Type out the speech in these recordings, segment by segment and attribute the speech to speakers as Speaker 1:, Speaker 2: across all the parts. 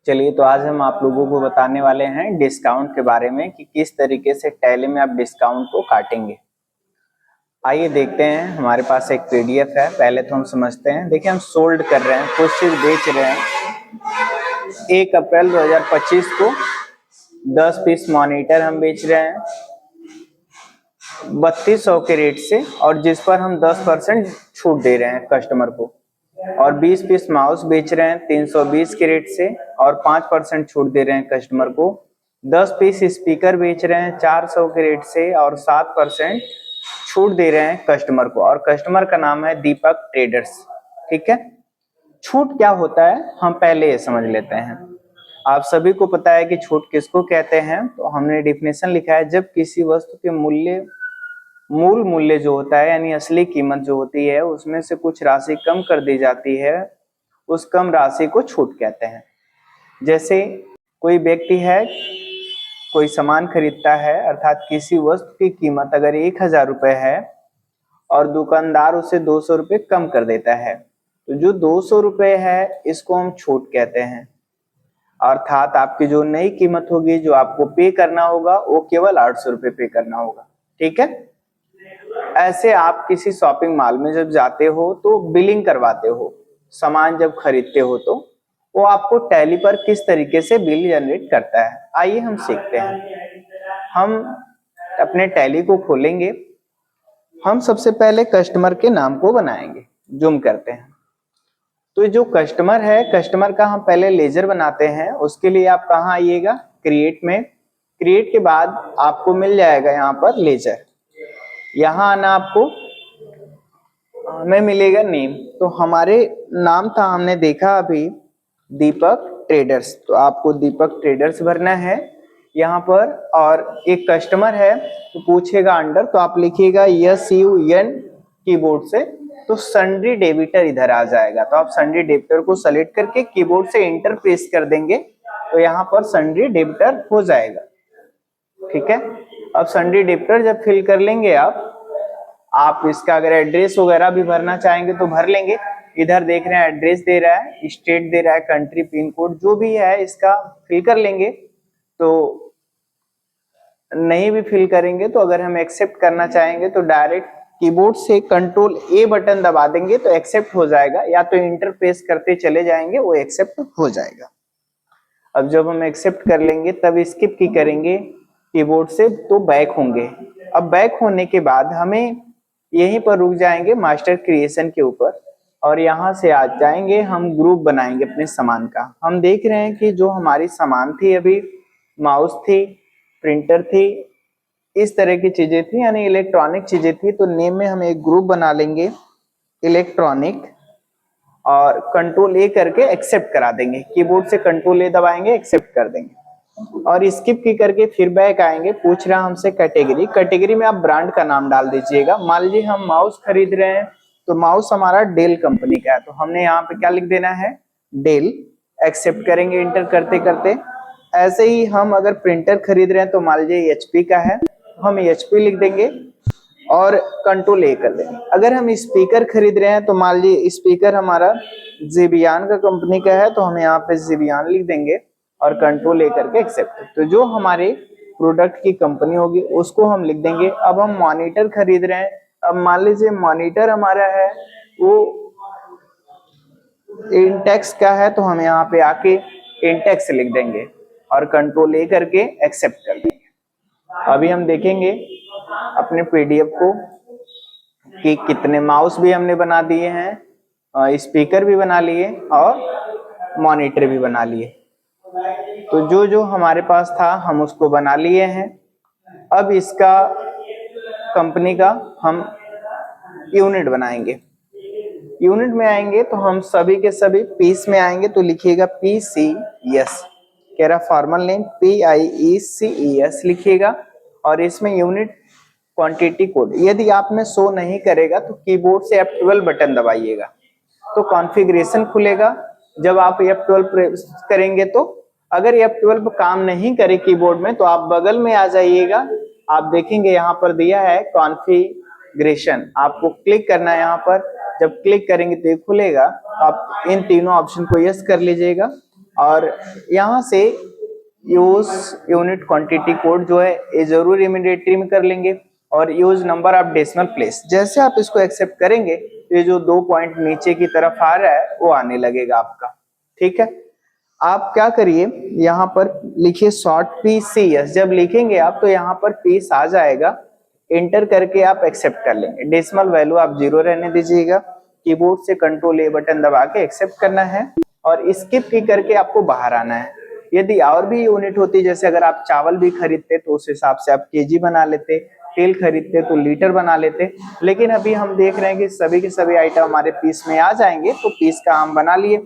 Speaker 1: चलिए, तो आज हम आप लोगों को बताने वाले हैं डिस्काउंट के बारे में कि किस तरीके से टैली में आप डिस्काउंट को काटेंगे। आइए देखते हैं। हमारे पास एक पीडीएफ है, पहले तो हम समझते हैं। देखिए, हम सोल्ड कर रहे हैं, कुछ चीज बेच रहे हैं। 1 अप्रैल 2025 को 10 पीस मॉनिटर हम बेच रहे हैं 3200 के रेट से, और जिस पर हम 10% छूट दे रहे हैं कस्टमर को। और 20 पीस माउस बेच रहे हैं 320 के रेट से और 5% छूट दे रहे हैं कस्टमर को। 10 पीस स्पीकर बेच रहे हैं 400 के रेट से और 7% छूट दे रहे हैं कस्टमर को, और कस्टमर का नाम है दीपक ट्रेडर्स। ठीक है। छूट क्या होता है हम पहले ये समझ लेते हैं। आप सभी को पता है कि छूट किसको कहते हैं, तो हमने डिफिनेशन लिखा है, जब किसी वस्तु के मूल मूल्य जो होता है यानी असली कीमत जो होती है उसमें से कुछ राशि कम कर दी जाती है, उस कम राशि को छूट कहते हैं। जैसे कोई व्यक्ति है, कोई सामान खरीदता है, अर्थात किसी वस्तु की कीमत अगर 1000 रुपए है और दुकानदार उसे 200 रुपये कम कर देता है, तो जो 200 रुपये है इसको हम छूट कहते हैं। अर्थात आपकी जो नई कीमत होगी, जो आपको पे करना होगा, वो केवल 800 रुपये पे करना होगा। ठीक है। ऐसे आप किसी शॉपिंग मॉल में जब जाते हो तो बिलिंग करवाते हो, सामान जब खरीदते हो, तो वो आपको टैली पर किस तरीके से बिल जनरेट करता है। आइए हम सीखते हैं। हम अपने टैली को खोलेंगे। हम सबसे पहले कस्टमर के नाम को बनाएंगे, जूम करते हैं। तो जो कस्टमर है, कस्टमर का हम पहले लेजर बनाते हैं। उसके लिए आप कहाँ आइएगा, क्रिएट में। क्रिएट के बाद आपको मिल जाएगा यहाँ पर लेजर। यहाँ आना आपको, हमें मिलेगा नेम। तो हमारे नाम था, हमने देखा अभी, दीपक ट्रेडर्स, तो आपको दीपक ट्रेडर्स भरना है यहाँ पर। और एक कस्टमर है तो पूछेगा अंडर, तो आप लिखिएगा SUN कीबोर्ड से, तो सन्ड्री डेबिटर इधर आ जाएगा। तो आप सन्ड्री डेबिटर को सेलेक्ट करके कीबोर्ड से एंटर प्रेस कर देंगे, तो यहाँ पर सन्ड्री डेबिटर हो जाएगा। ठीक है। अब सन्ड्री डेबिटर जब फिल कर लेंगे आप इसका अगर एड्रेस वगैरह भी भरना चाहेंगे तो भर लेंगे। इधर देख रहे हैं एड्रेस दे रहा है, स्टेट दे रहा है, कंट्री, पिन कोड जो भी है इसका फिल कर लेंगे। तो नहीं भी फिल करेंगे तो अगर हम एक्सेप्ट करना चाहेंगे तो डायरेक्ट कीबोर्ड से कंट्रोल A बटन दबा देंगे तो एक्सेप्ट हो जाएगा, या तो इंटर प्रेस करते चले जाएंगे, वो एक्सेप्ट हो जाएगा। अब जब हम एक्सेप्ट कर लेंगे तब स्किप की करेंगे कीबोर्ड से, तो बैक होंगे। अब बैक होने के बाद हमें यहीं पर रुक जाएंगे मास्टर क्रिएशन के ऊपर, और यहाँ से आ जाएंगे, हम ग्रुप बनाएंगे अपने सामान का। हम देख रहे हैं कि जो हमारी सामान थी, अभी माउस थी, प्रिंटर थी, इस तरह की चीजें थी, यानी इलेक्ट्रॉनिक चीजें थी। तो नेम में हम एक ग्रुप बना लेंगे इलेक्ट्रॉनिक, और कंट्रोल A करके एक्सेप्ट करा देंगे। कीबोर्ड से कंट्रोल A दबाएंगे, एक्सेप्ट कर देंगे, और स्किप की करके फिर बैक आएंगे। पूछ रहा हमसे कैटेगरी, कैटेगरी में आप ब्रांड का नाम डाल दीजिएगा। मान लीजिए हम माउस खरीद रहे हैं, तो माउस हमारा डेल कंपनी का है, तो हमने यहाँ पे क्या लिख देना है, डेल। एक्सेप्ट करेंगे इंटर करते करते। ऐसे ही हम अगर प्रिंटर खरीद रहे हैं तो मान लीजिए HP का है, हम HP लिख देंगे और कंट्रोल A कर देंगे। अगर हम स्पीकर खरीद रहे हैं तो मान लीजिए स्पीकर हमारा जेबियान का कंपनी का है, तो हम यहाँ पे जेबियान लिख देंगे और कंट्रोल A करके एक्सेप्ट। तो जो हमारे प्रोडक्ट की कंपनी होगी उसको हम लिख देंगे। अब हम मॉनिटर खरीद रहे हैं, अब मान लीजिए मॉनिटर हमारा है वो इंटेक्स का है, तो हम यहाँ पे आके इंटेक्स लिख देंगे और कंट्रोल A करके एक्सेप्ट कर देंगे। अभी हम देखेंगे अपने पीडीएफ को कि कितने माउस भी हमने बना दिए हैं, स्पीकर भी बना लिए और मॉनिटर भी बना लिए। तो जो जो हमारे पास था हम उसको बना लिए हैं। अब इसका कंपनी का हम यूनिट बनाएंगे। यूनिट में आएंगे तो हम सभी के सभी पीस में आएंगे, तो लिखिएगा PCES, कह रहा फॉर्मल नेम PIECES लिखिएगा, और इसमें यूनिट क्वांटिटी कोड यदि आप में शो नहीं करेगा तो कीबोर्ड से F12 बटन दबाइएगा, तो कॉन्फ़िगरेशन खुलेगा। जब आप F12 प्रेस करेंगे, तो अगर F12 काम नहीं करे कीबोर्ड में, तो आप बगल में आ जाइएगा। आप देखेंगे यहाँ पर दिया है कॉन्फ़िगरेशन, आपको क्लिक करना है यहाँ पर। जब क्लिक करेंगे तो ये खुलेगा, आप इन तीनों ऑप्शन को यस कर लीजिएगा। और यहाँ से यूज यूनिट क्वांटिटी कोड जो है ये जरूर इमीडिएटली में कर लेंगे, और use number of decimal place. जैसे आप इसको एक्सेप्ट करेंगे ये जो 2 पॉइंट नीचे की तरफ आ रहा है वो आने लगेगा आपका। ठीक है, आप क्या करिए, यहाँ पर लिखिए शॉर्ट PCS। जब लिखेंगे आप तो यहाँ पर पीस आ जाएगा, एंटर करके आप एक्सेप्ट कर लेंगे। डेसिमल वैल्यू आप 0 रहने दीजिएगा, कीबोर्ड से कंट्रोल A बटन दबा के एक्सेप्ट करना है और स्किप की करके आपको बाहर आना है। यदि और भी यूनिट होती, जैसे अगर आप चावल भी खरीदते तो उस हिसाब से आप केजी बना लेते, तेल खरीदते तो लीटर बना लेते, लेकिन अभी हम देख रहे हैं कि सभी के सभी आइटम हमारे पीस में आ जाएंगे, तो पीस का हम बना लिए।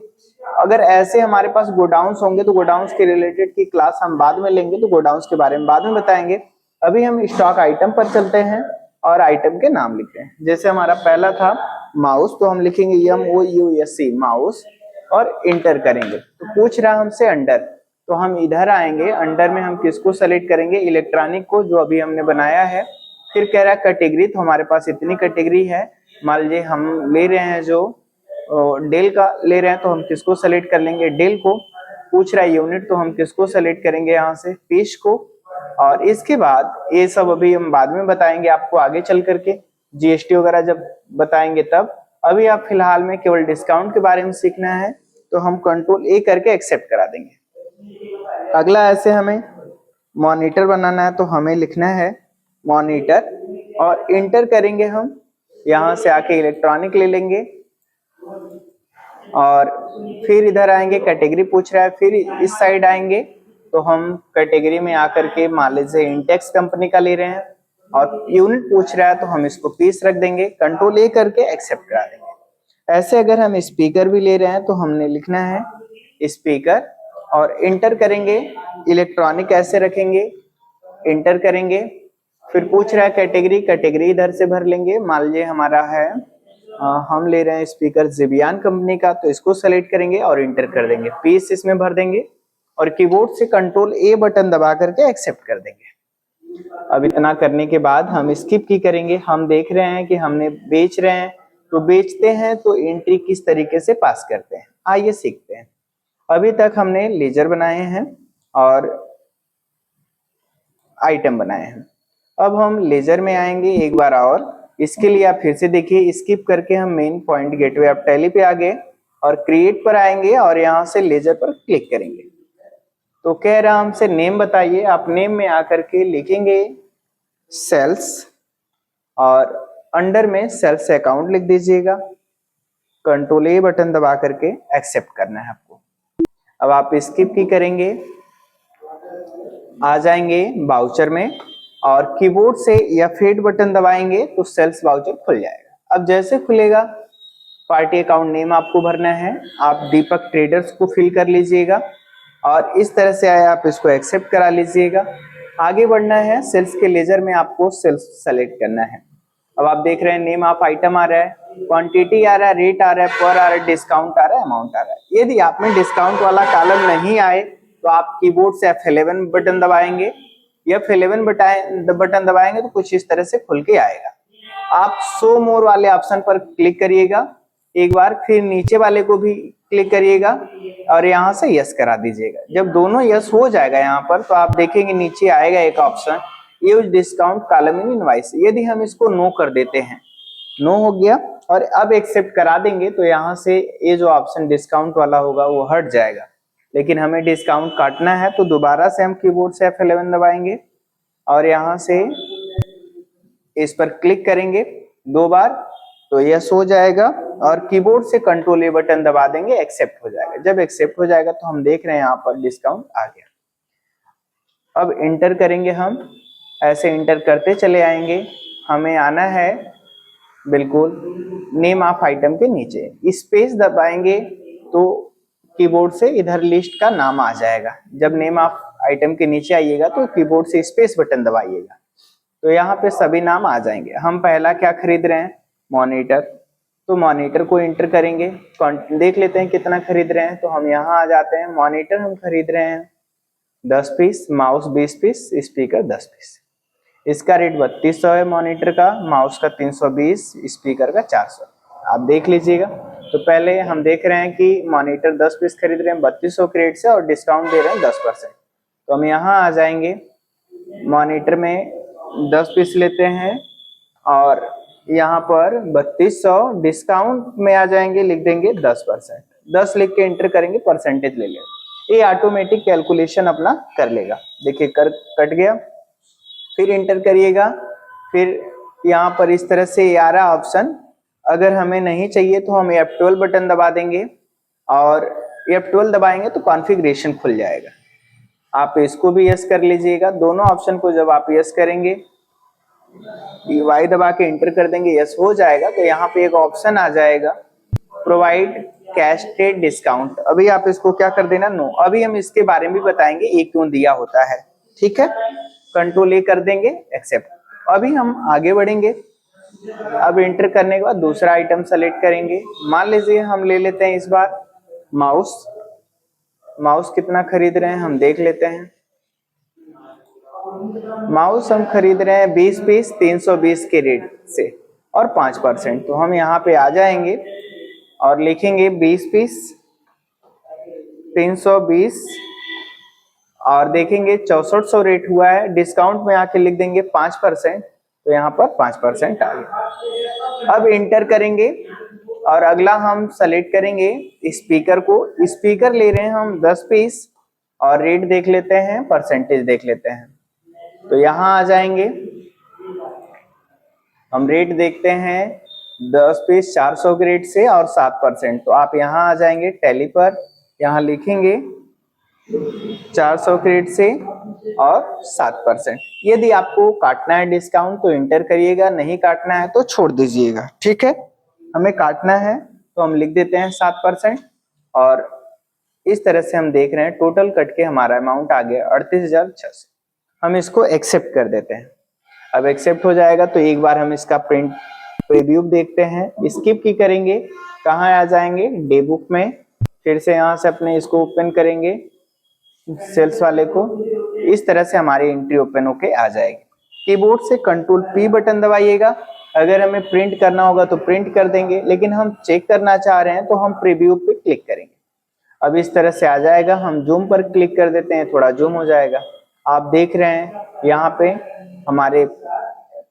Speaker 1: अगर ऐसे हमारे पास गोडाउन्स होंगे तो गोडाउन्स के रिलेटेड की क्लास हम बाद में लेंगे, तो गोडाउन्स के बारे में बाद में बताएंगे। अभी हम स्टॉक आइटम पर चलते हैं और आइटम के नाम लिखते हैं। जैसे हमारा पहला था माउस, तो हम लिखेंगे MOUSE माउस और इंटर करेंगे। तो पूछ रहा हमसे अंडर, तो हम इधर आएंगे, अंडर में हम किसको सेलेक्ट करेंगे, इलेक्ट्रॉनिक को, जो अभी हमने बनाया है। फिर कह रहा है कैटेगरी, तो हमारे पास इतनी कैटेगरी है। मान लीजिए हम ले रहे हैं जो डेल का ले रहे हैं, तो हम किसको सेलेक्ट कर लेंगे, डेल को। पूछ रहा है यूनिट, तो हम किसको सेलेक्ट करेंगे, यहाँ से पीस को। और इसके बाद ये सब अभी हम बाद में बताएंगे आपको आगे चल करके, GST वगैरह जब बताएंगे तब। अभी आप फिलहाल में केवल डिस्काउंट के बारे में सीखना है, तो हम कंट्रोल A करके एक्सेप्ट करा देंगे। अगला ऐसे हमें मॉनिटर बनाना है, तो हमें लिखना है मॉनिटर और इंटर करेंगे हम। यहाँ से आके इलेक्ट्रॉनिक ले लेंगे और फिर इधर आएंगे, कैटेगरी पूछ रहा है, फिर इस साइड आएंगे तो हम कैटेगरी में आकर के मान लीजिए इंटेक्स कंपनी का ले रहे हैं, और यूनिट पूछ रहा है तो हम इसको पीस रख देंगे, कंट्रोल A करके एक्सेप्ट करा देंगे। ऐसे अगर हम स्पीकर भी ले रहे हैं तो हमने लिखना है स्पीकर और इंटर करेंगे, इलेक्ट्रॉनिक ऐसे रखेंगे, इंटर करेंगे। फिर पूछ रहा है कैटेगरी, कैटेगरी इधर से भर लेंगे। मान लीजिए हमारा है हम ले रहे हैं स्पीकर जेबियान कंपनी का, तो इसको सेलेक्ट करेंगे और इंटर कर देंगे, पीस इसमें भर देंगे और कीबोर्ड से कंट्रोल A बटन दबा करके एक्सेप्ट कर देंगे। अब इतना करने के बाद हम स्किप की करेंगे। हम देख रहे हैं कि हमने बेच रहे हैं, तो बेचते हैं तो एंट्री किस तरीके से पास करते हैं, आइए सीखते हैं। अभी तक हमने लेजर बनाए हैं और आइटम बनाए हैं। अब हम लेजर में आएंगे एक बार और। इसके लिए आप फिर से देखिए, स्किप करके हम main point gateway of tally पे आ गए और क्रिएट पर आएंगे और यहाँ से लेजर पर क्लिक करेंगे। तो कह रहा हमसे नेम बताइए, आप नेम में आकर के लिखेंगे सेल्स और अंडर में सेल्स अकाउंट लिख दीजिएगा, कंट्रोल A बटन दबा करके एक्सेप्ट करना है आपको। अब आप स्किप की करेंगे, आ जाएंगे वाउचर में और कीबोर्ड से या फेड बटन दबाएंगे तो सेल्स वाउचर खुल जाएगा। अब जैसे खुलेगा, पार्टी अकाउंट नेम आपको भरना है, आप दीपक ट्रेडर्स को फिल कर लीजिएगा और इस तरह से आया आप इसको एक्सेप्ट करा लीजिएगा। आगे बढ़ना है, सेल्स के लेजर में आपको सेल्स सेलेक्ट करना है। अब आप देख रहे हैं नेम ऑफ आइटम आ रहा है, क्वांटिटी आ रहा है, रेट आ रहा है, पर आ रहा है, डिस्काउंट आ रहा है, अमाउंट आ रहा है। यदि आप में डिस्काउंट वाला कॉलम नहीं आए तो आप कीबोर्ड से F11 बटन दबाएंगे, F11 बटन दबाएंगे तो कुछ इस तरह से खुल के आएगा। आप शो मोर वाले ऑप्शन पर क्लिक करिएगा एक बार, फिर नीचे वाले को भी क्लिक करिएगा और यहाँ से यस करा दीजिएगा। जब दोनों यस हो जाएगा यहाँ पर, तो आप देखेंगे नीचे आएगा एक option use discount column in invoice. यदि हम इसको नो कर देते हैं, नो हो गया और अब एक्सेप्ट करा देंगे, तो यहाँ से ये जो ऑप्शन डिस्काउंट वाला होगा वो हट जाएगा। लेकिन हमें डिस्काउंट काटना है तो दोबारा से हम कीबोर्ड से F11 दबाएंगे और यहाँ से इस पर क्लिक करेंगे 2 बार, तो यस हो जाएगा और कीबोर्ड से कंट्रोल A बटन दबा देंगे, एक्सेप्ट हो जाएगा। जब एक्सेप्ट हो जाएगा तो हम देख रहे हैं यहाँ पर डिस्काउंट आ गया। अब इंटर करेंगे हम, ऐसे इंटर करते चले आएंगे। हमें आना है बिल्कुल नेम ऑफ आइटम के नीचे, स्पेस दबाएंगे तो कीबोर्ड से इधर लिस्ट का नाम आ जाएगा। जब नेम ऑफ आइटम के नीचे आइएगा तो कीबोर्ड से स्पेस बटन दबाइएगा, तो यहाँ पे सभी नाम आ जाएंगे। हम पहला क्या खरीद रहे हैं, मॉनिटर, तो मॉनिटर को इंटर करेंगे, देख लेते हैं कितना खरीद रहे हैं। तो हम यहाँ आ जाते हैं, मॉनिटर हम खरीद रहे हैं 10 piece, mouse 20 piece, speaker 10 piece. इसका रेट 3200 है मॉनिटर का, माउस का 320, स्पीकर का 400। आप देख लीजिएगा तो पहले हम देख रहे हैं कि मॉनिटर 10 पीस खरीद रहे हैं 3200 क्रेडिट से और डिस्काउंट दे रहे हैं 10%। तो हम यहाँ आ जाएंगे, मॉनिटर में 10 पीस लेते हैं और यहाँ पर 3200 डिस्काउंट में आ जाएंगे, लिख देंगे 10%। 10 लिख के एंटर करेंगे, परसेंटेज ले लेंगे, ये ऑटोमेटिक कैलकुलेशन अपना कर लेगा। देखिए कट गया, फिर एंटर करिएगा। फिर यहाँ पर इस तरह से आ रहा ऑप्शन, अगर हमें नहीं चाहिए तो हम F12 बटन दबा देंगे और F12 दबाएंगे तो कॉन्फ़िगरेशन खुल जाएगा। आप इसको भी यस कर लीजिएगा। दोनों ऑप्शन को जब आप यस करेंगे, Y दबा के एंटर कर देंगे, यस हो जाएगा। तो यहाँ पे एक ऑप्शन आ जाएगा, प्रोवाइड कैशटेड डिस्काउंट। अभी आप इसको क्या कर देना, नो। अभी हम इसके बारे में भी बताएंगे ये क्यों दिया होता है, ठीक है। कंट्रोल ए कर देंगे, एक्सेप्ट। अभी हम आगे बढ़ेंगे। अब एंटर करने के बाद दूसरा आइटम सेलेक्ट करेंगे। मान लीजिए हम ले लेते हैं इस बार माउस। माउस कितना खरीद रहे हैं हम देख लेते हैं। माउस हम खरीद रहे हैं 20 पीस 320 के रेट से और 5%। तो हम यहाँ पे आ जाएंगे और लिखेंगे 20 पीस 320 और देखेंगे 6400 रेट हुआ है। डिस्काउंट में आके लिख देंगे 5%, तो यहाँ पर 5% आ गया। अब एंटर करेंगे और अगला हम सेलेक्ट करेंगे स्पीकर को। स्पीकर ले रहे हैं हम 10 पीस और रेट देख लेते हैं, परसेंटेज देख लेते हैं। तो यहाँ आ जाएंगे, हम रेट देखते हैं 10 पीस 400 के रेट से और 7%। तो आप यहाँ आ जाएंगे टैली पर, यहाँ लिखेंगे 400 क्रेडिट से और 7%। यदि आपको काटना है डिस्काउंट तो एंटर करिएगा, नहीं काटना है तो छोड़ दीजिएगा, ठीक है। हमें काटना है तो हम लिख देते हैं 7%। और इस तरह से हम देख रहे हैं टोटल कट के हमारा अमाउंट आ गया 38,600। हम इसको एक्सेप्ट कर देते हैं। अब एक्सेप्ट हो जाएगा तो एक बार हम इसका प्रिंट प्रीव्यू देखते हैं। स्किप की करेंगे, कहाँ आ जाएंगे, डे बुक में। फिर से यहाँ से अपने इसको ओपन करेंगे सेल्स वाले को। इस तरह से हमारी एंट्री ओपन होके आ जाएगी। कीबोर्ड से कंट्रोल P बटन दबाइएगा। अगर हमें प्रिंट करना होगा तो प्रिंट कर देंगे, लेकिन हम चेक करना चाह रहे हैं तो हम प्रीव्यू पे क्लिक करेंगे। अब इस तरह से आ जाएगा। हम जूम पर क्लिक कर देते हैं, थोड़ा जूम हो जाएगा। आप देख रहे हैं यहाँ पे हमारे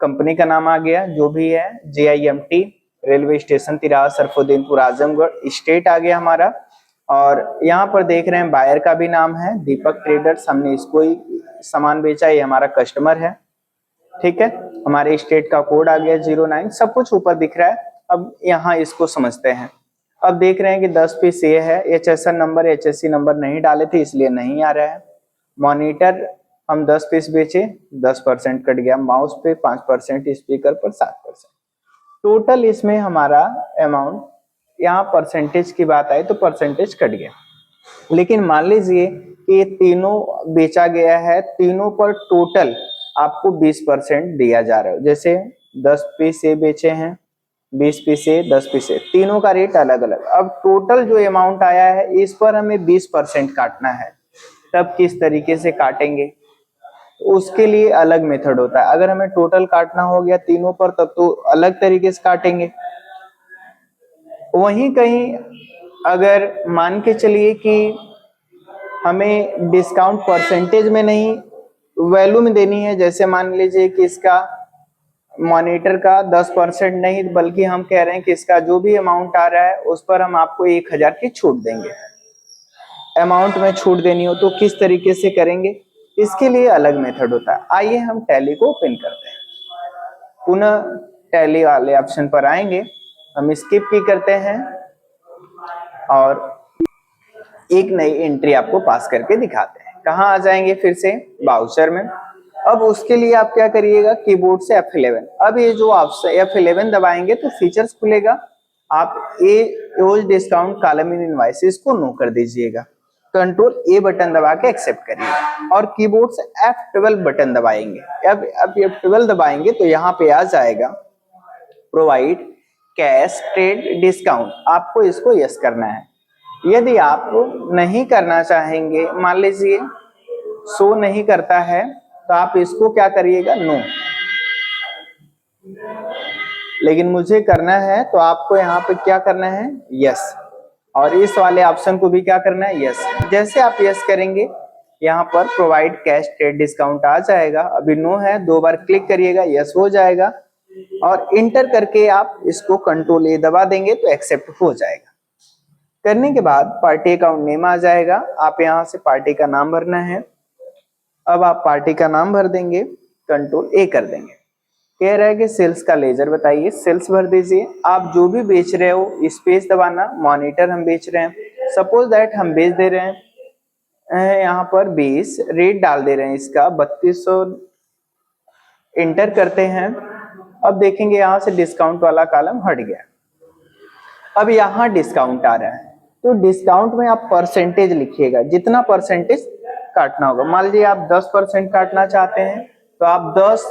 Speaker 1: कंपनी का नाम आ गया, जो भी है JIMT, रेलवे स्टेशन तिराहा सरफुद्दीनपुर आजमगढ़, स्टेट आ गया हमारा। और यहाँ पर देख रहे हैं बायर का भी नाम है दीपक ट्रेडर्स, हमने इसको ही सामान बेचा, ये हमारा कस्टमर है, ठीक है। हमारे स्टेट का कोड आ गया 09, सब कुछ ऊपर दिख रहा है। अब यहाँ इसको समझते हैं। अब देख रहे हैं कि 10 पीस ये है, HSN नंबर HSC नंबर नहीं डाले थे इसलिए नहीं आ रहा है। मॉनिटर हम 10 पीस बेचे, 10% कट गया। माउस पे 5%, स्पीकर पर 7%। टोटल इसमें हमारा अमाउंट, यहाँ परसेंटेज की बात आई तो परसेंटेज कट गया। लेकिन मान लीजिए कि ये तीनों बेचा गया है, तीनों पर टोटल आपको 20% दिया जा रहा है। जैसे 10 पीस ये बेचे हैं, 20 पीस ये, 10 पीस ये, तीनों का रेट अलग अलग। अब टोटल जो अमाउंट आया है इस पर हमें 20% काटना है। तब किस तरीके से काटेंगे, उसके लिए अलग मेथड होता है। अगर हमें टोटल काटना हो गया तीनों पर तब तो अलग तरीके से काटेंगे। वहीं कहीं अगर मान के चलिए कि हमें डिस्काउंट परसेंटेज में नहीं वैल्यू में देनी है, जैसे मान लीजिए कि इसका मॉनिटर का 10% नहीं बल्कि हम कह रहे हैं कि इसका जो भी अमाउंट आ रहा है उस पर हम आपको 1000 की छूट देंगे। अमाउंट में छूट देनी हो तो किस तरीके से करेंगे, इसके लिए अलग मेथड होता है। आइए हम टैली को ओपन करते हैं। पुनः टैली वाले ऑप्शन पर आएंगे, हम स्किप की करते हैं और एक नई एंट्री आपको पास करके दिखाते हैं। कहाँ आ जाएंगे, फिर से बाउचर में। अब उसके लिए आप क्या करिएगा, कीबोर्ड से F11। अब ये जो ऑप्शन F11 दबाएंगे तो फीचर्स खुलेगा। आप use discount column in invoices को नो कर दीजिएगा। कंट्रोल A बटन दबा के एक्सेप्ट करिए और कीबोर्ड से F12 बटन दबाएंगे। अब F12 दबाएंगे तो यहाँ पे आ जाएगा प्रोवाइड कैश ट्रेड डिस्काउंट। आपको इसको यस करना है। यदि आप नहीं करना चाहेंगे, मान लीजिए शो नहीं करता है, तो आप इसको क्या करिएगा, नो। लेकिन मुझे करना है तो आपको यहाँ पे क्या करना है, यस, और इस वाले ऑप्शन को भी क्या करना है, यस। जैसे आप यस करेंगे यहाँ पर प्रोवाइड कैश ट्रेड डिस्काउंट आ जाएगा, अभी नो है, 2 बार क्लिक करिएगा, यस हो जाएगा, और इंटर करके आप इसको कंट्रोल ए दबा देंगे तो एक्सेप्ट हो जाएगा। करने के बाद पार्टी अकाउंट नेम आ जाएगा, आप यहाँ से पार्टी का नाम भरना है। अब आप पार्टी का नाम भर देंगे, कंट्रोल ए कर देंगे। कह रहा है कि सेल्स का लेजर बताइए, सेल्स भर दीजिए। आप जो भी बेच रहे हो स्पेस दबाना, मॉनिटर हम बेच रहे हैं, सपोज दैट हम बेच दे रहे हैं यहाँ पर 20, रेट डाल दे रहे हैं इसका 3200, इंटर करते हैं। अब देखेंगे यहाँ से डिस्काउंट वाला कॉलम हट गया, अब यहाँ डिस्काउंट आ रहा है, तो डिस्काउंट में आप परसेंटेज लिखिएगा, जितना परसेंटेज काटना होगा। मान लीजिए आप 10% काटना चाहते हैं तो आप 10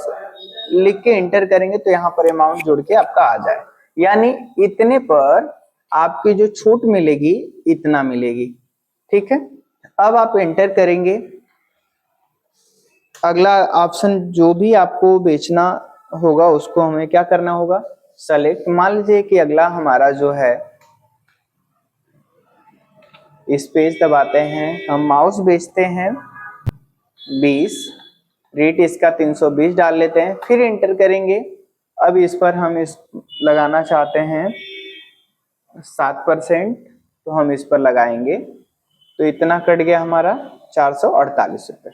Speaker 1: लिख के इंटर करेंगे तो यहाँ पर अमाउंट जोड़ के आपका आ जाए, यानी इतने पर आपकी जो छूट मिलेगी इतना मिलेगी, ठीक है। अब आप इंटर करेंगे, अगला ऑप्शन जो भी आपको बेचना होगा उसको हमें क्या करना होगा, सेलेक्ट। मान लीजिए कि अगला हमारा जो है स्पेस दबाते हैं, हम माउस बेचते हैं 20, रेट इसका 320 डाल लेते हैं, फिर इंटर करेंगे। अब इस पर हम इस लगाना चाहते हैं 7%, तो हम इस पर लगाएंगे, तो इतना कट गया हमारा 448 रुपये।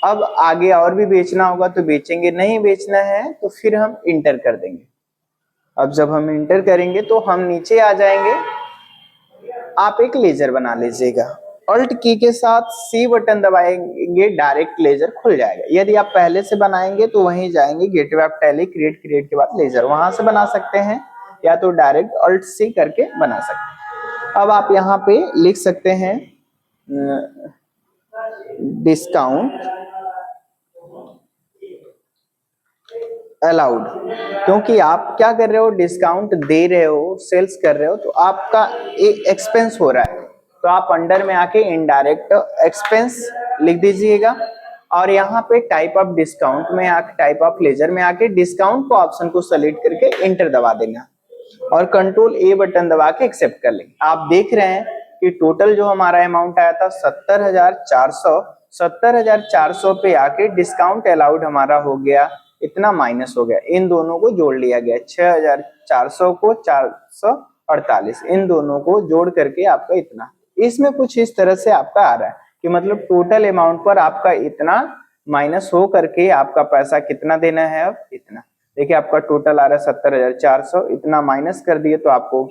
Speaker 1: अब आगे और भी बेचना होगा तो बेचेंगे, नहीं बेचना है तो फिर हम इंटर कर देंगे। अब जब हम इंटर करेंगे तो हम नीचे आ जाएंगे, आप एक लेजर बना लीजिएगा, अल्ट की के साथ सी बटन दबाएंगे, डायरेक्ट लेजर खुल जाएगा। यदि आप पहले से बनाएंगे तो वहीं जाएंगे गेटवे ऑफ टैली, क्रिएट के बाद लेजर, वहां से बना सकते हैं, या तो डायरेक्ट अल्ट सी करके बना सकते हैं। अब आप यहाँ पे लिख सकते हैं डिस्काउंट अलाउड, क्योंकि आप क्या कर रहे हो, डिस्काउंट दे रहे हो, सेल्स कर रहे हो, तो आपका एक एक्सपेंस हो रहा है, तो आप अंडर में आके इनडायरेक्ट एक्सपेंस लिख दीजिएगा, और यहाँ पे टाइप ऑफ डिस्काउंट में आके, टाइप ऑफ लेजर में आके डिस्काउंट को ऑप्शन को सेलेक्ट करके इंटर दबा देना, और कंट्रोल ए बटन दबा के एक्सेप्ट कर लेंगे। आप देख रहे हैं कि टोटल जो हमारा अमाउंट आया था 70,400 पे आके डिस्काउंट अलाउड हमारा हो गया, इतना माइनस हो गया, इन दोनों को जोड़ लिया गया, 6,400 को 448, इन दोनों को जोड़ करके आपका इतना, इसमें कुछ इस तरह से आपका आ रहा है कि मतलब टोटल अमाउंट पर आपका इतना माइनस हो करके आपका पैसा कितना देना है, अब इतना। देखिए आपका टोटल आ रहा है 70,400, इतना माइनस कर दिए तो आपको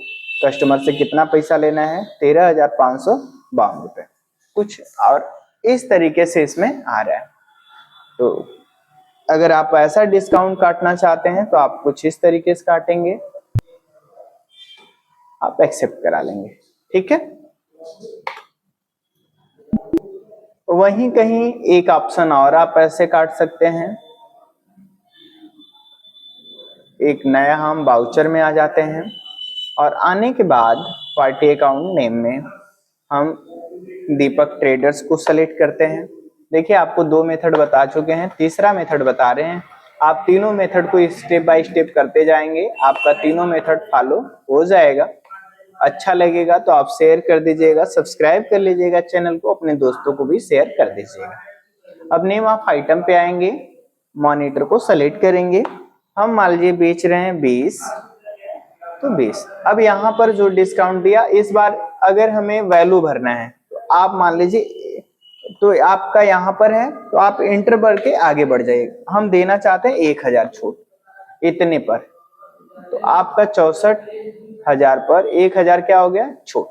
Speaker 1: कस्टमर से कितना पैसा लेना है, 13,552 रुपए, कुछ और इस तरीके से इसमें आ रहा है। तो अगर आप ऐसा डिस्काउंट काटना चाहते हैं तो आप कुछ इस तरीके से काटेंगे, आप एक्सेप्ट करा लेंगे, ठीक है। वहीं कहीं एक ऑप्शन और आप ऐसे काट सकते हैं, एक नया हम वाउचर में आ जाते हैं, और आने के बाद पार्टी अकाउंट नेम में हम दीपक ट्रेडर्स को सेलेक्ट करते हैं। देखिए आपको 2 मेथड बता चुके हैं, तीसरा मेथड बता रहे हैं, आप तीनों मेथड को स्टेप बाय स्टेप करते जाएंगे, आपका तीनों मेथड फॉलो हो जाएगा। अच्छा लगेगा तो आप शेयर कर दीजिएगा, सब्सक्राइब कर लीजिएगा चैनल को, अपने दोस्तों को भी शेयर कर दीजिएगा। अब नेम ऑफ आइटम पे आएंगे, मॉनिटर को सेलेक्ट करेंगे, हम मान लीजिए बेच रहे हैं 20, तो 20। अब यहाँ पर जो डिस्काउंट दिया, इस बार अगर हमें वैल्यू भरना है तो आप मान लीजिए, तो आपका यहाँ पर है तो आप इंटर भर के आगे बढ़ जाइएगा। हम देना चाहते हैं 1,000 छूट इतने पर, तो आपका 64,000 पर 1,000 क्या हो गया, छूट।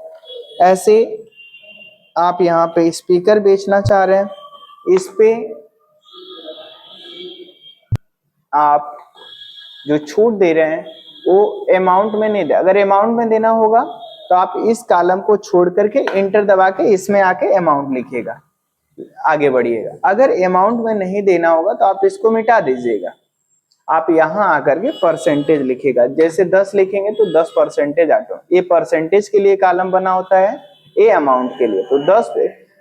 Speaker 1: ऐसे आप यहाँ पे स्पीकर बेचना चाह रहे हैं, इस पे आप जो छूट दे रहे हैं वो अमाउंट में नहीं दे, अगर अमाउंट में देना होगा तो आप इस कॉलम को छोड़ करके इंटर दबा के इसमें आके अमाउंट लिखिएगा, आगे बढ़िएगा। अगर अमाउंट में नहीं देना होगा तो आप इसको मिटा दीजिएगा, आप यहाँ आकर के परसेंटेज लिखिएगा, जैसे 10 लिखेंगे तो 10% ऑटो, ये परसेंटेज के लिए कॉलम बना होता है, ये अमाउंट के लिए, तो 10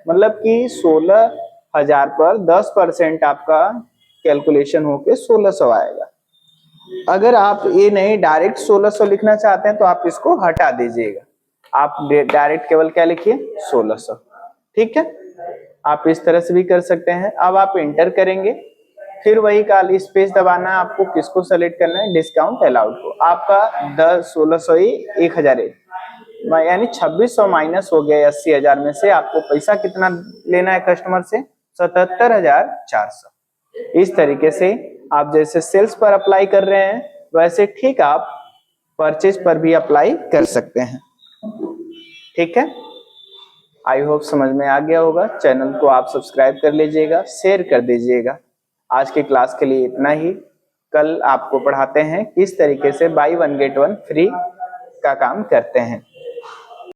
Speaker 1: मतलब कि 16,000 पर 10% आपका कैलकुलेशन होके 1600 आएगा। अगर आप ये नहीं डायरेक्ट 1600 लिखना चाहते हैं तो आप इसको हटा दीजिएगा, आप डायरेक्ट केवल क्या लिखिए 1600। ठीक है, आप इस तरह से भी कर सकते हैं। अब आप इंटर करेंगे, फिर वही काली स्पेस दबाना है आपको। किसको सेलेक्ट करना है, डिस्काउंट अलाउड को। आपका 1600 ही 1000 यानी 2600 माइनस हो गया 80,000 में से। आपको पैसा कितना लेना है कस्टमर से, 77,400। इस तरीके से आप जैसे सेल्स पर अप्लाई कर रहे हैं वैसे ठीक आप परचेज पर भी अप्लाई कर सकते हैं। ठीक है, आई होप समझ में आ गया होगा। चैनल को आप सब्सक्राइब कर लीजिएगा, शेयर कर दीजिएगा। आज की क्लास के लिए इतना ही। कल आपको पढ़ाते हैं किस तरीके से बाई 1 गेट 1 फ्री का काम करते हैं।